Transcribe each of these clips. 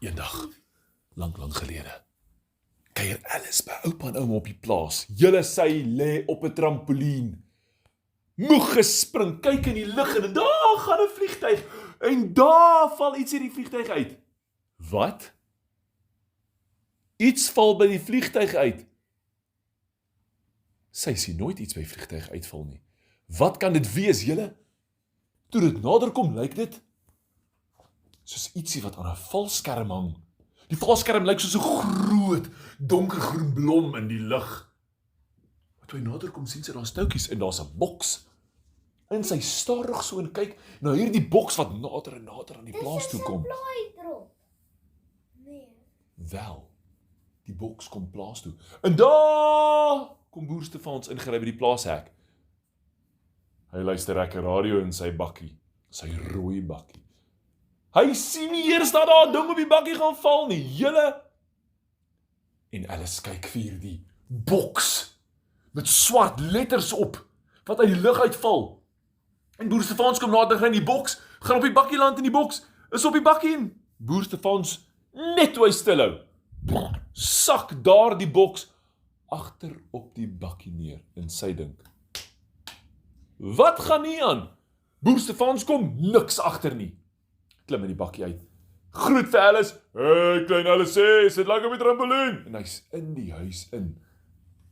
Eendag, lang gelede, kuier Alice by oupa en ouma op die plaas. Julle sy lê op 'n trampolien. Moeg gespring, kyk in die lug en daar gaan 'n vliegtyg. En daar val iets uit die vliegtyg uit. Wat? Iets val by die vliegtyg uit. Sy sien nooit iets by die vliegtyg uitval nie. Wat kan dit wees, julle? Toe dit nader kom, lyk dit soos ietsie wat aan 'n valskerm hang. Die valskerm lyk soos 'n groot, donkergroen blom in die lug. Toe hy nader kom, sien sy daar stoutjies en daar's 'n boks. En sy stadig so en kyk na hierdie boks wat nader en nader aan die plaas toe kom. Dis 'n blaaidrop. Nee. Wel, die boks kom plaas toe. En daar kom boer Stefans ingery by die plaashek. Hy luister lekker radio in sy bakkie, sy rooi bakkie. Hy sien nie eers dat daar 'n ding op die bakkie gaan val nie, julle. En Alice kyk vir hierdie boks met swart letters op wat uit die lug uitval. En boer Stefans kom nader in die boks, gaan op die bakkie land en die boks is op die bakkie en boer Stefans net toe hy stilhou, sak daar die boks agter op die bakkie neer en sy dink, wat gaan nie aan? Boer Stefans kom niks agter nie. Klim in die bakkie uit. Groet vir Alice. Hey, klein Alice, sit lekker op die trampolien. En hy's in die huis in.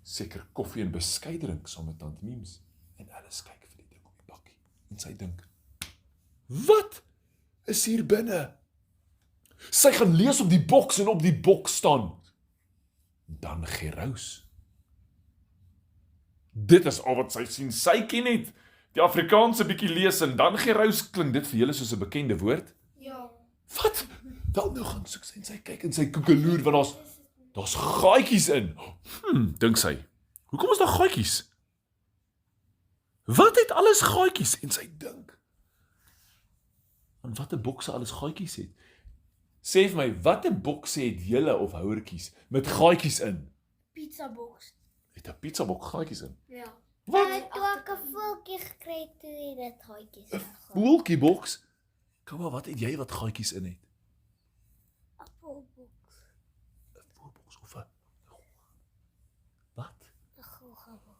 Seker koffie en beskuit drink saam met tant Miems. En Alice kyk vir die ding op die bakkie. En sy dink, wat is hier binne? Sy gaan lees op die boks en op die boks staan Dan Gerous. Dit is al wat sy sien. Sy ken net die Afrikaanse bietjie lees en Dan Gerous klink dit vir julle soos 'n bekende woord? Ja. Wat? Wel nou gaan soek sy en sy kyk en sy koekeloer want daar's gaatjies in. Dink sy. Hoekom is daar gaatjies? Wat het alles gaatjies? En sy dink. En watter bokse alles gaatjies het? Sê vir my, watter bokse het julle of houertjies met gaatjies in? Pizza box. Het 'n pizzaboks gaatjies in? Ja. Wat? En toe ek 'n voeltjie gekry toe het dit gaatjies ingegaan. Voeltjieboks? Kom, wat het jy wat gaatjies in het? 'n Voelbox. 'n Voelboks of 'n wat? 'n Goggabox.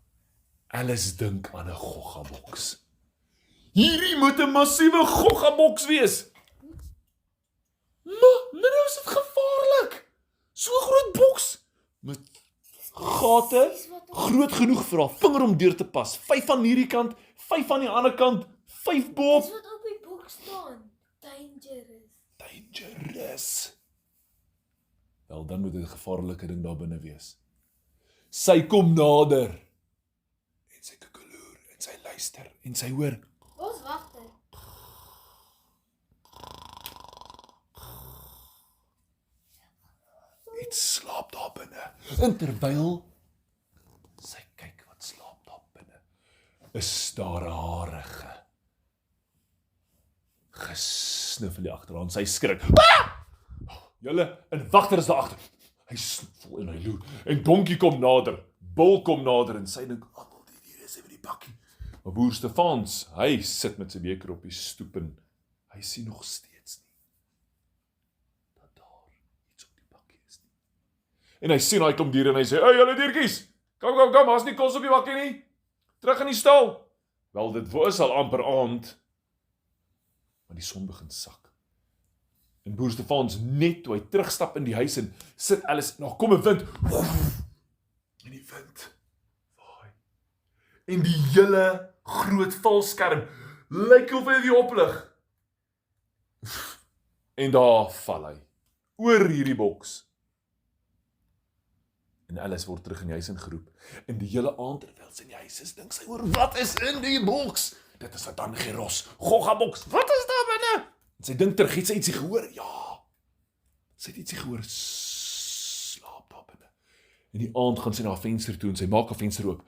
Alice dink aan 'n goggaboks. Hierdie moet 'n massiewe goggaboks wees. Maar nou is dit gevaarlik. So 'n groot boks met gate groot genoeg vir haar vinger om deur te pas. 5 van hierdie kant, 5 van die ander kant, 5 bo-op. Dis wat op die boek staan. Dangerous. Wel, dan moet dit 'n gevaarlike ding daar binne wees. Sy kom nader. En sy koekeloer en sy luister en sy hoor. Ons wagte. Iets slaap daar binne. En terwyl sy kyk wat slaap daar binne, is daar 'n harige gesniffel hier agteraan. Sy skrik. Julle, en wagter is daar agter. Hy sniffel en hy loer. En donkie kom nader. Bul kom nader en sy dink, almal die diere is by die bakkie. Maar boer Stefans, hy sit met sy beker op die stoep en hy sien nog steeds nie dat daar iets op die bakkie is nie. En hy sien hy kom diere en hy sê, hey julle diertjies, kom, as nie kos op die bakkie nie. Terug in die stal. Wel, dit was al amper aand, maar die son begin sak. En boer Stefans net toe hy terugstap in die huis en sit Alice, nou kom 'n wind. En die wind waai. En die hele groot valskerm lyk of hy weer oplig. En daar val hy oor hierdie boks. En Alice word terug in die huis ingeroep. En die hele aand terwyl sy in die huis is, dink sy oor wat is in die boks? Dit is 'n Dan Gerous goggaboks. Wat is daar binne? En sy dink terug, het sy ietsie gehoor? Ja. Sy het ietsie gehoor. Slaap daar binne. In die aand gaan sy na 'n venster toe en sy maak 'n venster oop.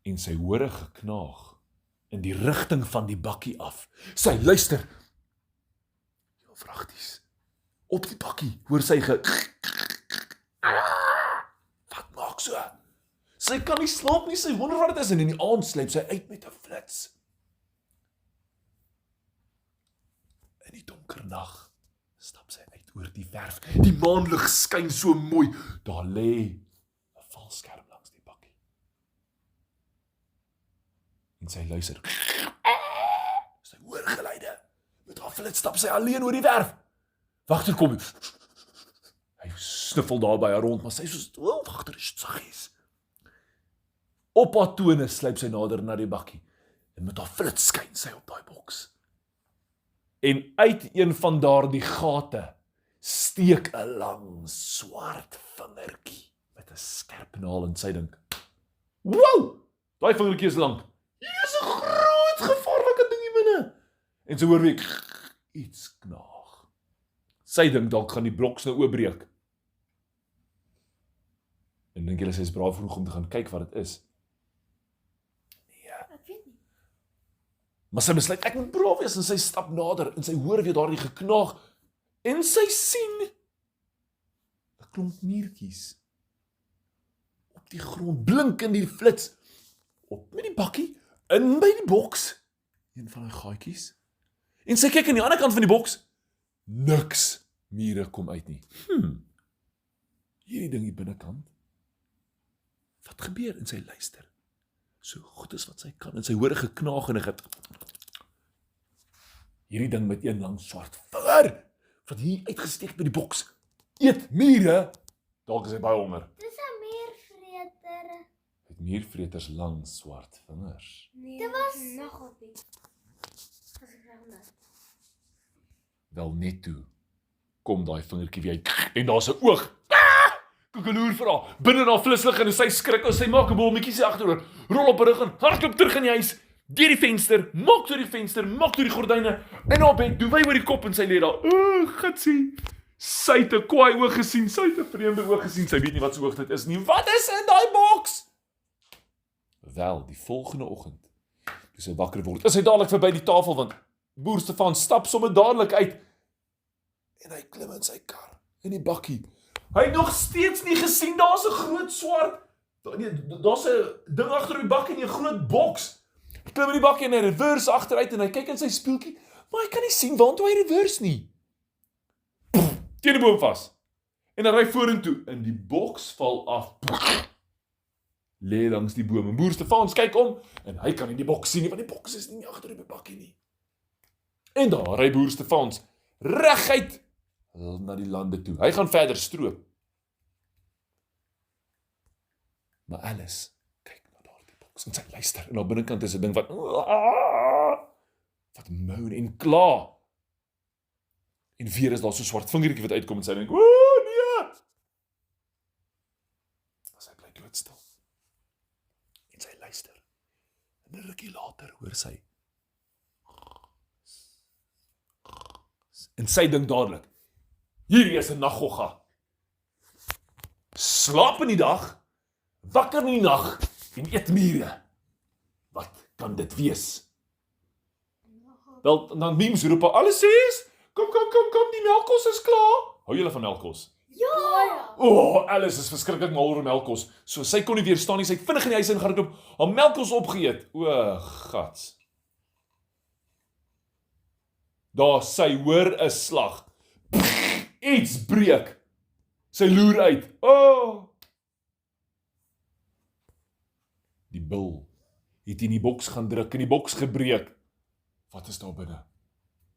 En sy hoor 'n geknaag in die rigting van die bakkie af. Sy luister. Heel vragties. Op die bakkie hoor sy Wat maak so? Sy kan nie slaap nie, sy wonder wat dit is en in die aand sluip sy uit met 'n flits. In die donker nag stap sy uit oor die werf. Die maanlig skyn so mooi. Daar lê 'n valskerm langs die bakkie. En sy luister. Sy hoor geluide. Met haar flits stap sy alleen oor die werf. Wagter kom. Hy sniffel daar by haar rond, maar sy soos, wagter is saggies. Op haar tone sluip sy nader na die bakkie. En met haar flits skyn sy op daai boks. En uit een van daardie gate steek 'n lang swart vingertjie met 'n skerp naal en sy dink, wow, daai vingertjie is lank. Hier is 'n groot gevaarlike ding hier binne. En sy hoor weer iets knaag. Sy dink dalk gaan die boks nou oopbreek. En dink julle sy is braaf genoeg om te gaan kyk wat dit is? Ek weet nie. Maar sy besluit, ek moet braaf wees, en sy stap nader, en sy hoor weer daardie geknaag, en sy sien 'n klomp miertjies op die grond, blink in die flits, op met die bakkie, in by die boks, een van die gaatjies, en sy kyk aan die ander kant van die boks, niks mure kom uit nie. Hierdie ding hier binnekant, wat gebeur? En sy luister, so goed as wat sy kan, en sy hoor 'n geknaag en 'n hierdie ding met een lang swart vinger, wat hier uitgesteek by die boks, eet mure, dalk is hy baie honger. Dis 'n meervreter. Het miervreters lang swart vingers? Nee, dit was nog op die. As ek reg onthou. Wel net toe, kom daai vingertjie weer uit, en daar's 'n oog, koekeloer vir haar, binne in haar vlislig, en sy skrik, sy maak 'n bolmetjie sy agteroor, rol op haar rug en hardloop terug in die huis, deur die venster, maak deur die venster, maak deur die gordyne, en op bed, doen wy oor die kop, en sy lê daar, gitsie, sy het 'n kwaai oog gesien, sy het 'n vreemde oog gesien, sy weet nie wat se oog dit is nie, wat is in daai boks? Wel, die volgende oggend, toe sy wakker word, is hy dadelik verby die tafel, want boer Stefan stap sommer dadelik uit, en hy klim in sy kar, in die bakkie. Hy het nog steeds nie gesien, daar's 'n groot swart, daar's 'n ding agter die bakkie, 'n groot boks. Hy klim in die bakkie en hy reverse agteruit, en hy kyk in sy spieeltjie, maar hy kan nie sien waantoe hy reverse nie. Teen die boom vas. En hy ry vorentoe, en die boks val af. Lê langs die boom, en boer Stefans kyk om, en hy kan nie die boks sien nie, want die boks is nie agter die bakkie nie. En daar ry boer Stefans reguit na die lande toe. Hy gaan verder stroop. Maar Alice kyk na daardie boks, en sy luister, en aan binnekant is 'n ding wat moan en kla. En weer is daar so 'n swart vingertjie wat uitkom, en sy dink, nee! Sy bly doodstil. En sy luister. En 'n rukkie later hoor sy. En sy dink dadelik, hierdie is 'n naggogga. Slaap in die dag, wakker in die nag, en eet mure. Wat kan dit wees? Wel, dan memes roep, alles is, kom, die melkkos is klaar. Hou julle van melkkos? Ja. Alice is verskriklik mal oor melkkos. So sy kon nie weerstaan nie, sy het vinnig in die huis ingehardloop, haar melkkos opgeëet. Gats. Daar sy hoor 'n slag. Iets breek. Sy loer uit. Die bil het in die boks gaan druk, en die boks gebreek. Wat is daar binne?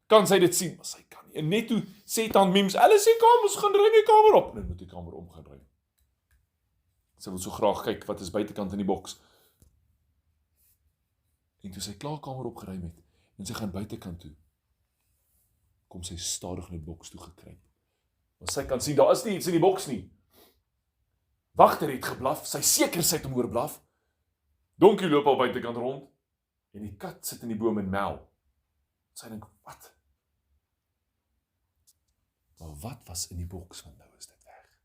Kan sy dit sien? Maar sy kan nie. En net toe sê tant Memes, Alice, kom, ons gaan ry die kamer op. En moet die kamer om gaan ry. Sy wil so graag kyk wat is buitekant in die boks. En toe sy klaar kamer opgeruim het, en sy gaan buitekant toe, kom sy stadig in die boks toe gekruip. Want sy kan sien, daar is nie iets in die boks nie. Wagter het geblaf, sy seker sy het hom hoor blaf. Donkie loop al buitekant rond, en die kat sit in die boom en mel. Sy dink, wat? Maar wat was in die boks, want nou is dit weg.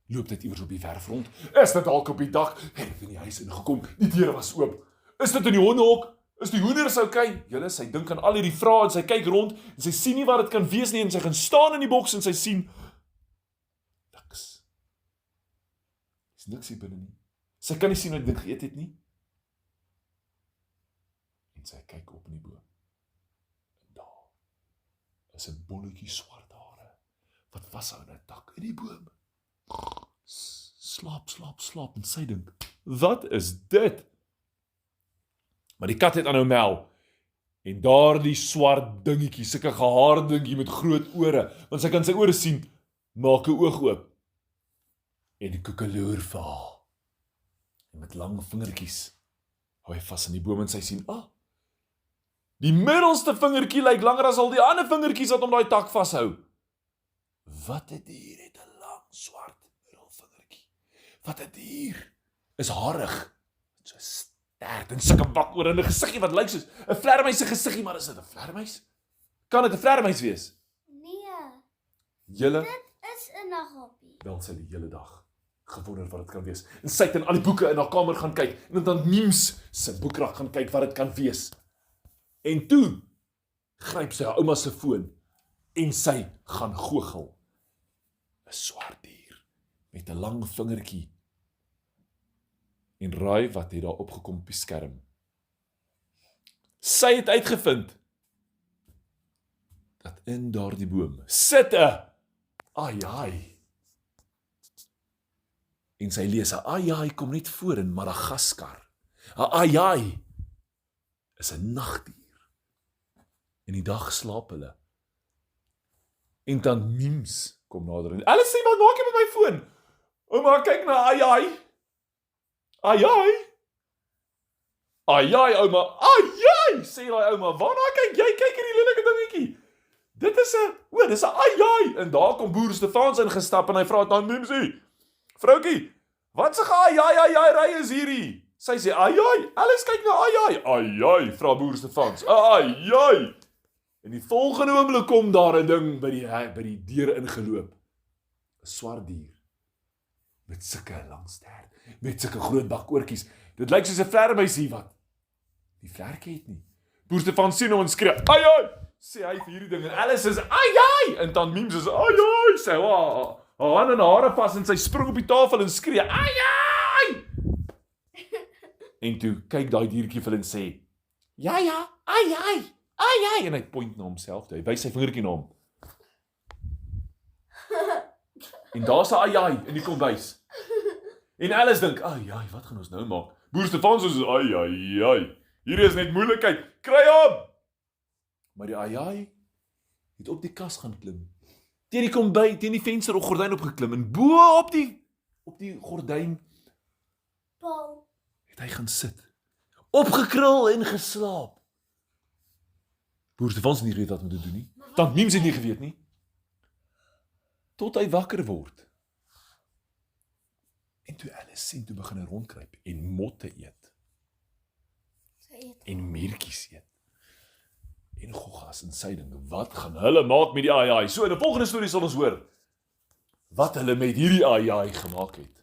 Loop dit iewers op die werf rond? Is dit dalk op die dak? Het in die huis ingekom, die deure was oop. Is dit in die hondehok? Is die hoenders okay? Julle, sy dink aan al hierdie vrae, en sy kyk rond, en sy sien nie wat dit kan wees nie, en sy gaan staan in die boks, en sy sien, niks. Is niks hier binne nie. Sy kan nie sien wat dit geëet het nie. En sy kyk op in die boom. En daar is 'n bolletjie swart hare, vashou in 'n tak in die boom. Slaap, en sy dink, wat is dit? Maar die kat het aanhou mel, en daardie swart dingetjie, sulke gehaarde dingetjie met groot ore, want sy kan sy ore sien, maak 'n oog oop, en die koekeloer vir haar, en met lang vingertjies, hou hy vas in die boom en sy sien, die middelste vingertjie lyk langer as al die ander vingertjies wat om daai tak vashou. Wat 'n dier het 'n lang swart middelvingertjie? Wat 'n dier is haarig, so stert en sulke bak oor in 'n gesiggie wat lyk soos 'n vlermuis se gesiggie, maar is dit 'n vlermuis? Kan dit 'n vlermuis wees? Nee, Julle is 'n naghappie. wel sy die hele dag gewonder wat dit kan wees. En sy het in al die boeke in haar kamer gaan kyk en dan Memes se boekrak gaan kyk wat dit kan wees. En toe gryp sy haar ouma se foon en sy gaan goochel. 'n Swart dier met 'n lang vingertjie. En raai wat het daar opgekom op die skerm? Sy het uitgevind dat in daardie boom sit 'n aai. En sy lees, 'n aai kom net voor in Madagaskar. 'n aai is 'n nagdier. In die dag slaap hulle. En dan Memes kom nader en Alice sê, wat maak jy met my foon? Ouma, kyk na aai. Aai, ouma. Aai, sê die ouma. Waarna kyk jy? Kyk hierdie lelike dingetjie. Dis 'n aai. En daar kom boer Stefans ingestap en hy vra dan Memsie, vroukie, wat se aai ry is hierdie? Sy sê, aai, Alice kyk na aai, vra boer Stefans, aai. En die volgende oomblik kom daar 'n ding by die deur ingeloop. 'n Swart dier. Met sulke lang stert, met sulke groot bakoortjies. Dit lyk soos 'n vlermuisie wat die vlerke het nie. Boer Stefan sien hom en skree, aai, sê hy vir hierdie ding. En Alice is, aai, en dan Memes is, aai, sê haar hande en hare vas en sy spring op die tafel en skree, aai. En toe kyk daai diertjie vir hulle en sê, ja, aai, en hy point na homself, hy wys sy vingertjie na hom. En daar's 'n aai in die kombuis. En Alice dink, aai, wat gaan ons nou maak? Boer Stefan sê, aai, hier is net moeilikheid, kry hom! Maar die aai het op die kas gaan klim. Teen die kombuis, teen die venster of gordyn opgeklim en bo op die gordyn Paul. het hy gaan sit. Opgekrul en geslaap. Boer Stefan het nie geweet wat om te doen nie. Tant Memes het nie geweet nie. Tot hy wakker word. En toe Alice sien, toe begin hy rondkruip en motte eet. En muurtjies eet. En goggas en sy ding, wat gaan hulle maak met die aai? So in die volgende storie sal ons hoor wat hulle met hierdie aai gemaak het.